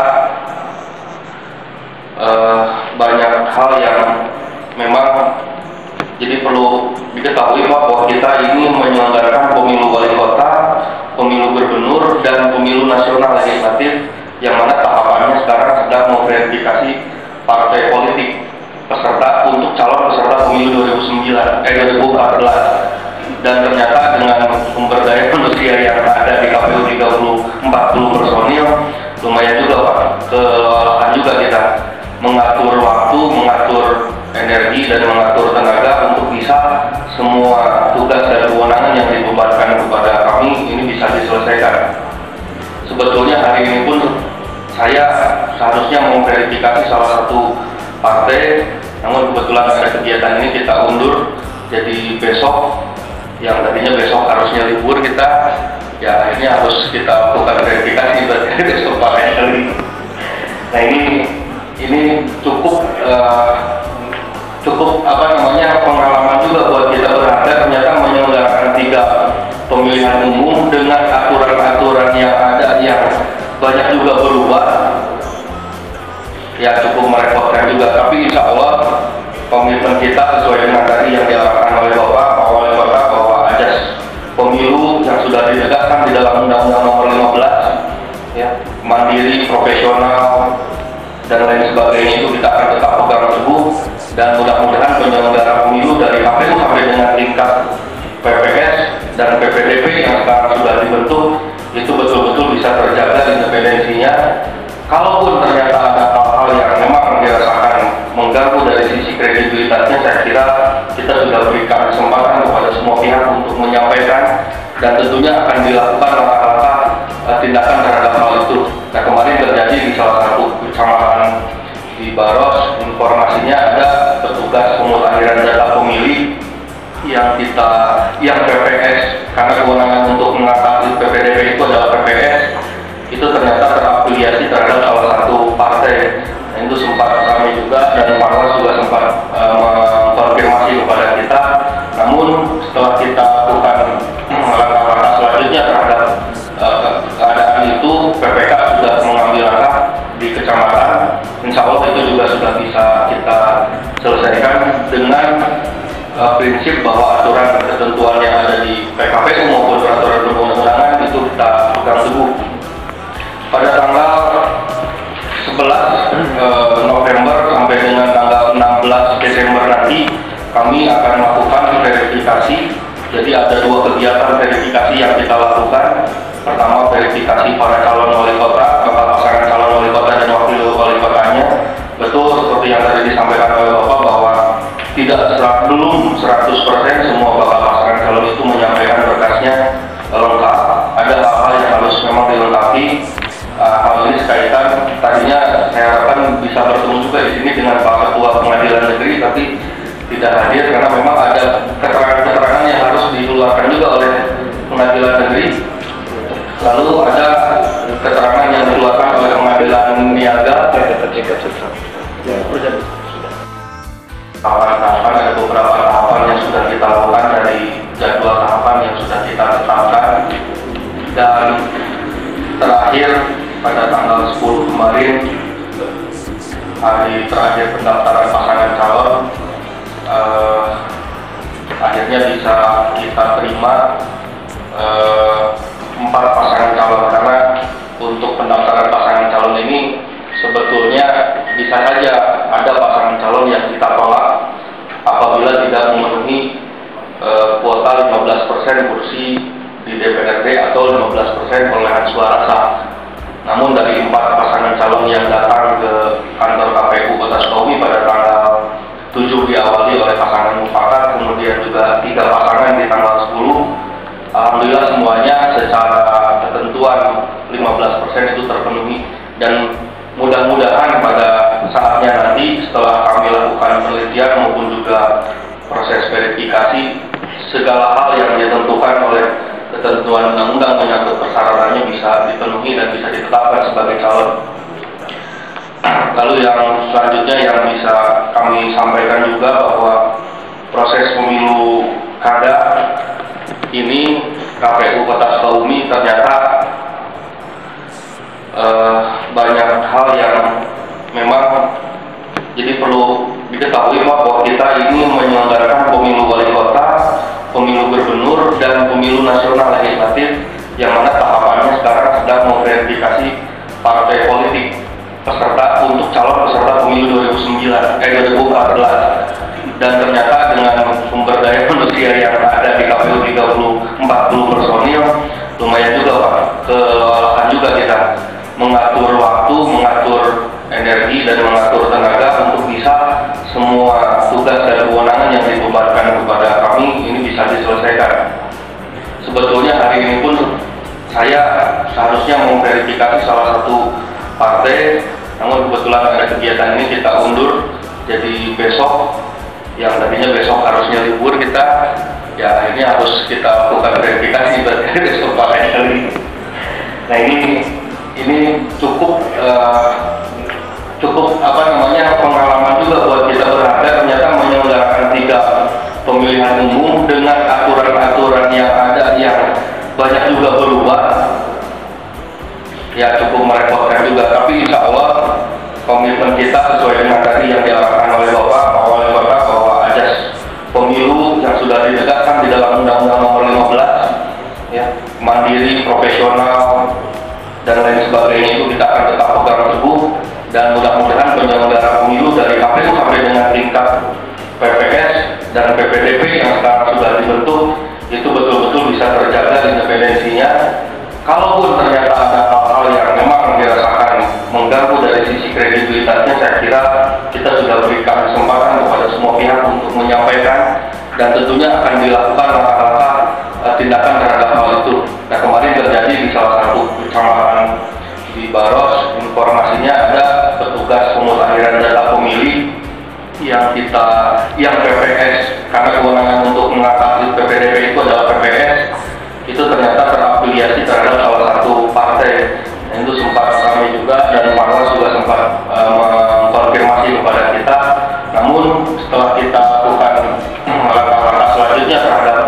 banyak hal yang memang jadi perlu diketahui bahwa kita ini menyelenggarakan pemilu wali kota, pemilu gubernur, dan pemilu nasional legislatif, yang mana tahapannya sekarang sedang memverifikasi partai politik peserta untuk calon peserta pemilu 2014. Dan ternyata dengan sumber daya manusia yang ada di KPU 40 personil, lumayan juga Pak, kelelahan juga kita mengatur waktu, mengatur energi, dan mengatur tenaga untuk bisa semua tugas dan kewenangan yang dibebankan kepada kami ini bisa diselesaikan. Sebetulnya hari ini pun saya seharusnya memverifikasi salah satu partai, namun kebetulan ada kegiatan ini kita undur jadi besok, yang tadinya besok harusnya libur kita, ya akhirnya harus kita lakukan verifikasi berarti besok pakai kali. Nah ini cukup pengalaman juga buat kita berharga. Ternyata menyelenggarakan 3 pemilihan umum dengan aturan-aturan yang ada yang banyak juga berubah, ya cukup merepotkan juga. Tapi insya Allah komitmen kita sesuai dengan tadi yang diarahkan oleh Bapak Wali Kota bahwa ajas pemilu yang sudah ditegakkan di dalam Undang-Undang Nomor 15, ya, mandiri, profesional, dan lain sebagainya itu kita akan tetap pegang teguh, dan mudah-mudahan penyelenggara pemilu dari KPU sampai dengan tingkat PPS dan PPDP yang sekarang sudah dibentuk itu betul-betul bisa terjaga independensinya. Kalaupun ternyata ada hal-hal yang memang dirasakan mengganggu dari sisi kredibilitasnya, saya kira kita sudah berikan kesempatan kepada semua pihak untuk menyampaikan, dan tentunya akan dilakukan langkah-langkah tindakan terhadap hal itu. Nah, kemarin terjadi di salah satu kecamatan di Baros, informasinya ada petugas pemutakhiran data pemilih yang PPS, karena kewenangan untuk mengatasi PPDP itu adalah PPS, itu ternyata terafiliasi terhadap salah satu partai. Nah, itu sempat kami juga dan Panwas juga sempat mengkonfirmasi kepada kita. Namun setelah kita lakukan langkah-langkah selanjutnya terhadap keadaan itu, PPK sudah mengambil langkah di kecamatan. Insya Allah itu juga sudah bisa kita selesaikan dengan prinsip bahwa aturan ketentuan yang ada di PKPU maupun peraturan perundang-undangan itu kita pegang teguh. Pada tanggal 11 November sampai dengan tanggal 16 Desember nanti kami akan melakukan verifikasi. Jadi ada 2 kegiatan verifikasi yang kita lakukan. Pertama, verifikasi para calon wali kota, bakal pasangan calon wali kota dan wakil wali kotanya. Betul seperti yang tadi disampaikan oleh Bapak bahwa belum 100% semua bakal pasangan calon itu menyampaikan berkasnya lengkap. Ada hal-hal yang harus memang dilengkapi. Hal ini sekaitan tadinya saya harapkan bisa bertemu juga di sini dengan Pak Ketua Pengadilan Negeri, tapi tidak hadir karena memang ada keterangan-keterangan yang harus dikeluarkan juga oleh Pengadilan Negeri. Lalu ada keterangan yang dikeluarkan oleh Pengadilan Niaga. Tahapan-tahapan, ada beberapa tahapan yang sudah kita lakukan dari jadwal tahapan yang sudah kita tetapkan, dan terakhir pada tanggal 10 kemarin, hari terakhir pendaftaran pasangan calon, akhirnya bisa kita terima 4 pasangan calon. Karena untuk pendaftaran pasangan calon ini sebetulnya bisa saja ada pasangan calon yang kita tolak apabila tidak memenuhi kuota 15% kursi di DPRD atau 15% perolehan suara sah. Namun dari 4 pasangan mudah-mudahan pada saatnya nanti setelah kami lakukan penelitian maupun juga proses verifikasi, segala hal yang ditentukan oleh ketentuan undang-undang menyangkut persyaratannya bisa dipenuhi dan bisa ditetapkan sebagai calon. Lalu yang selanjutnya yang bisa kami sampaikan juga bahwa proses pemilu kada ini KPU Kota Sukabumi ternyata banyak hal yang memang jadi perlu diketahui bahwa kita ini menyelenggarakan pemilu wali kota, pemilu gubernur, dan pemilu nasional legislatif yang mana tahapannya sekarang sedang memverifikasi partai politik peserta untuk calon peserta pemilu 2014. Dan ternyata dengan sumber daya manusia yang ada di KPU 40 personil, lumayan juga Pak, kelelahan juga kita mengatur waktu, mengatur energi, dan mengatur tenaga untuk bisa semua tugas dan kewenangan yang dibebankan kepada kami ini bisa diselesaikan. Sebetulnya hari ini pun saya seharusnya memverifikasi salah satu partai, namun kebetulan ada kegiatan ini kita undur jadi besok. Yang tadinya besok harusnya libur kita, ya ini harus kita lakukan verifikasi berarti besok pakai kali. Nah ini cukup pengalaman juga buat kita berharga. Ternyata menyelenggarakan 3 pemilihan umum dengan aturan-aturan yang ada yang banyak juga berubah, ya cukup merepotkan juga. Tapi insya Allah komitmen kita sesuai dengan tadi yang diarahkan oleh Bapak Wali Kota bahwa ajas pemilu yang sudah ditegakkan di dalam Undang-Undang Nomor 15, ya, mandiri, profesional, dan lain sebagainya itu kita akan tetap pegang teguh, dan mudah-mudahan penyelenggara pemilu dari KPU sampai dengan tingkat PPS dan PPDP yang sekarang sudah dibentuk itu betul-betul bisa terjaga independensinya. Kalaupun ternyata ada hal-hal yang memang dirasakan mengganggu dari sisi kredibilitasnya, saya kira kita sudah berikan kesempatan kepada semua pihak untuk menyampaikan, dan tentunya akan dilakukan langkah-langkah tindakan terhadap hal itu. Nah, kemarin terjadi di salah satu kecamatan di Baros, informasinya ada petugas pemutahiran data pemilih yang PPS, karena kewenangan untuk mengatasi PPDP itu adalah PPS, itu ternyata terafiliasi terhadap salah satu partai. Nah, itu sempat kami juga dan Panwas juga sempat mengkonfirmasi kepada kita. Namun setelah kita lakukan langkah-langkah selanjutnya terhadap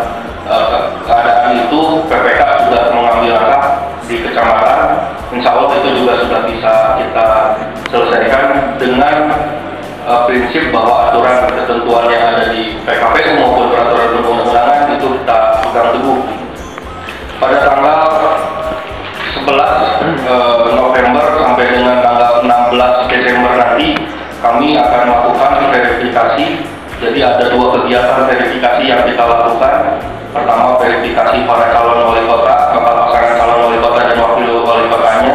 keadaan itu, PPK sudah mengambil langkah di kecamatan. Insya Allah itu juga sudah bisa kita selesaikan dengan prinsip bahwa aturan ketentuan yang ada di PKPU maupun peraturan perundang-undangan itu kita pegang teguh. Pada tanggal 11 November sampai dengan tanggal 16 Desember nanti kami akan melakukan verifikasi. Jadi ada 2 kegiatan verifikasi yang kita lakukan. Pertama, verifikasi para calon wali kota, bakal pasangan calon wali kota dan wakil wali kotanya.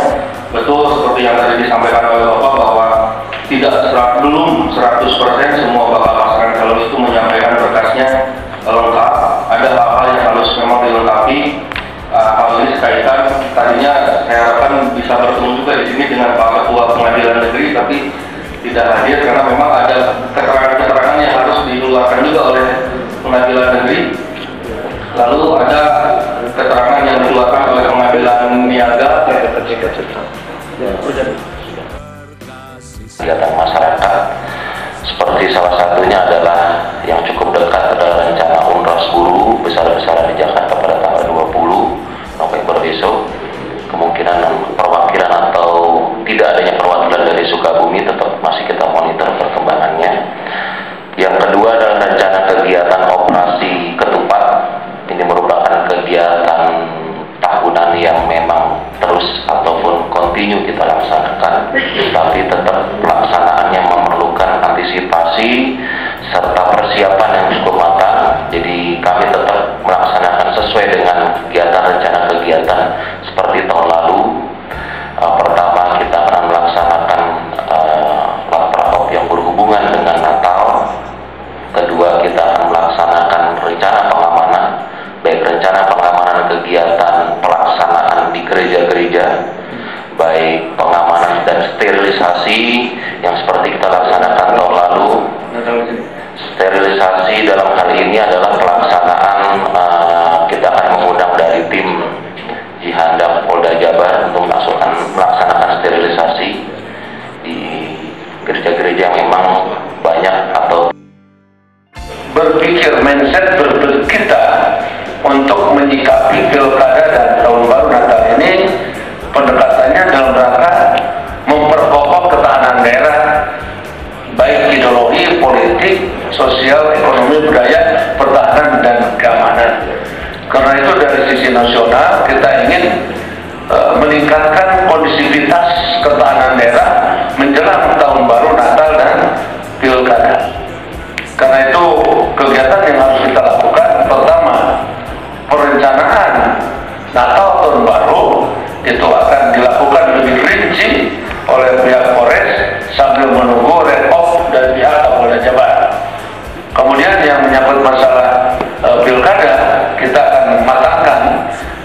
Betul seperti yang tadi disampaikan oleh Bapak bahwa belum 100% semua bakal pasangan calon itu menyampaikan berkasnya lengkap. Ada hal-hal yang harus memang dilengkapi. Hal ini sekaitan tadinya saya harapkan bisa bertemu juga di sini dengan Pak Ketua Pengadilan Negeri, tapi tidak hadir karena memang ada keterangan-keterangan yang harus dikeluarkan juga oleh Pengadilan Negeri. Lalu ada keterangan yang dikeluarkan oleh Pengadilan Niaga. Kegiatan masyarakat seperti salah satunya adalah yang cukup dekat adalah rencana Unras Guru besar-besaran di Jakarta pada tanggal 20 November besok. Kemungkinan perwakilan atau tidak adanya perwakilan dari Sukabumi tetap masih kita monitor perkembangannya. Yang kedua adalah rencana kegiatan operasi ketupat. Ini merupakan kegiatan tahunan yang memang terus ataupun kontinu kita laksanakan, tapi tetap pelaksanaannya memerlukan antisipasi serta persiapan yang cukup matang. Jadi kami tetap melaksanakan sesuai dengan rencana kegiatan seperti tahun lalu. Pertama, kita akan melaksanakan prakop yang berhubungan dengan Natal. Kedua, kita akan melaksanakan rencana pengamanan, baik rencana pengamanan kegiatan pelaksanaan di gereja-gereja, baik pengamanan dan steril sterilisasi yang seperti kita laksanakan tahun lalu. Sterilisasi dalam hal ini adalah pelaksanaan, kita akan mengundang dari tim Jihandak Polda Jabar untuk melaksanakan sterilisasi di gereja-gereja yang memang banyak atau berpikir mindset kita untuk menyikapi pilkada dan tahun baru Natal ini, pendekatannya dalam rangka memperkokoh ketahanan daerah, baik ideologi, politik, sosial, ekonomi, budaya, pertahanan, dan keamanan. Karena itu dari sisi nasional kita ingin meningkatkan kondisivitas ketahanan daerah menjelang tahun baru Natal dan pilkada. Karena itu kegiatan yang harus kita lakukan, pertama, perencanaan Natal tahun baru itu akan dilakukan lebih rinci oleh pihak Polres sambil menunggu red off dari pihak Kapolda Jabar. Kemudian yang menyangkut masalah pilkada, kita akan mematangkan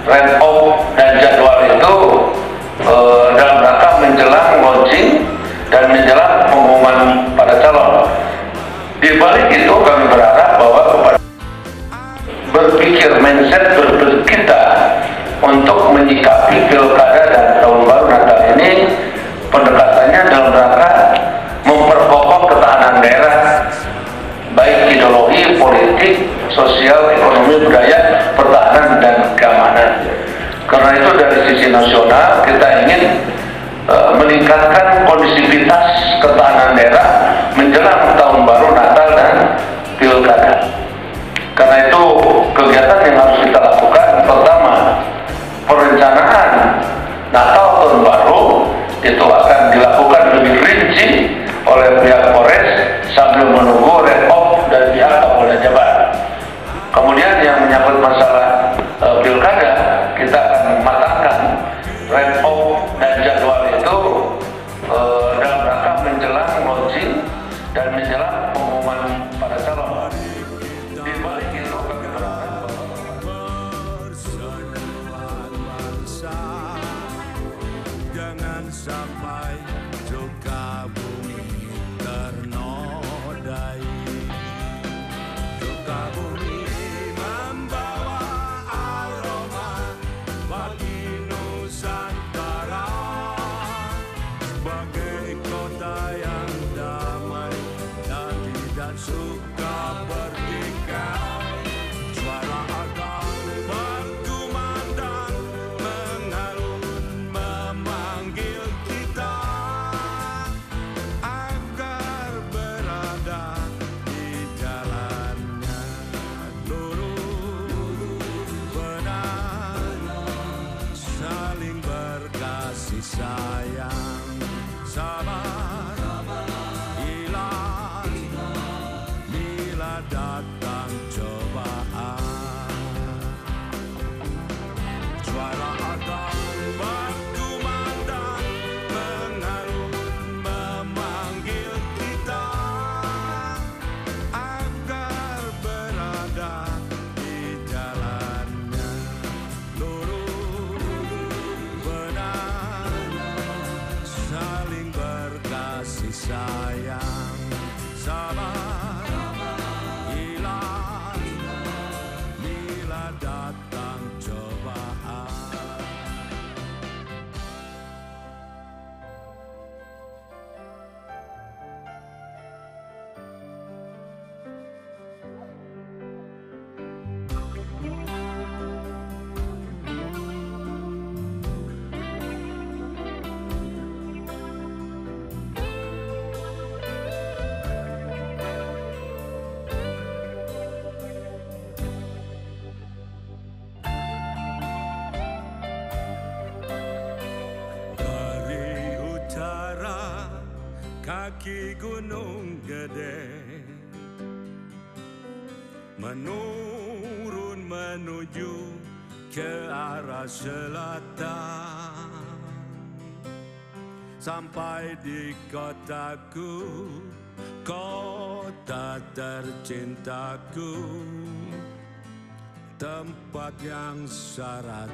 red off dan jadwal itu dalam rangka menjelang launching dan menjelang pengumuman pada calon. Di balik itu kami berharap bahwa kepada berpikir mindset kita untuk menyikapi pilkada dan tahun baru Natal ini, pendekatannya dalam rangka memperkokoh ketahanan daerah, baik ideologi, politik, sosial, ekonomi, budaya, pertahanan, dan keamanan. Karena itu dari sisi nasional kita ingin meningkatkan kondisivitas ketahanan daerah menjelang tahun baru Natal dan pilkada. Karena itu kegiatan yang harus kita lakukan, pertama, perencanaan Natal tahun baru itu akan dilakukan lebih rinci oleh pihak Polres sambil menunggu red off dari pihak Kapolda Jabar. Kemudian yang menyangkut masalah pilkada, kita akan mematangkan red off dan jadwal itu dalam rangka menjelang launching dan menjelang pengumuman pada calon. Di balik itu kami berharap jangan sampai juga bumi ternodai. Juga bumi membawa aroma bagi Nusantara, sebagai kota yang damai dan tidak suka bertikai. Suara agam berkumandang mengalun memanggil kita agar berada di jalannya lurus, benar, saling berkasih sayang, sabar, ikhlas bila datang cobaan. Suara agam berkumandang mengalun memanggil kita agar berada di jalannya lurus, benar, saling berkasih sayang, sabar, ikhlas bila datang cobaan. Dari utara kaki gunung gede menurun menuju ke arah selatan, sampai di kotaku, kota tercintaku, tempat yang syarat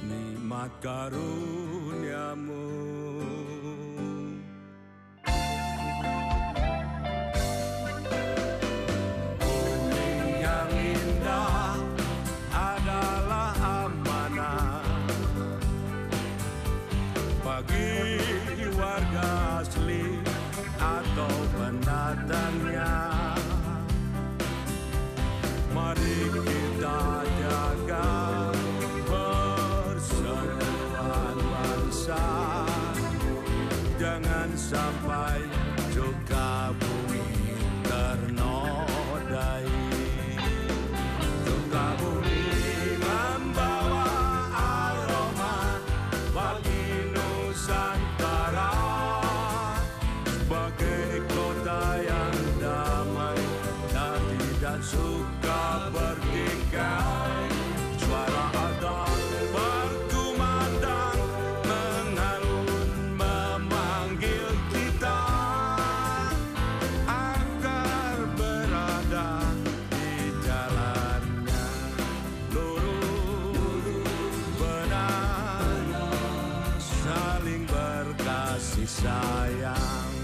nikmat karuniamu. jangan sampai juga bumi ternodai. Juga bumi membawa aroma bagi Nusantara sebagai kota yang damai dan tidak suka bertikai. Suara adzan berkumandang mengalun memanggil kita agar berada di jalannya lurus benar, saling berkasih sayang,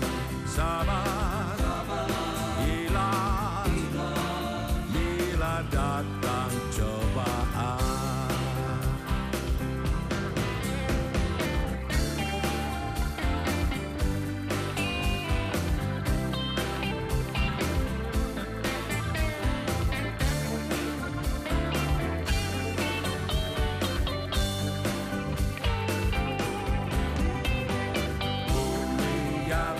sabar ikhlas bila datang cobaan. Bumi yang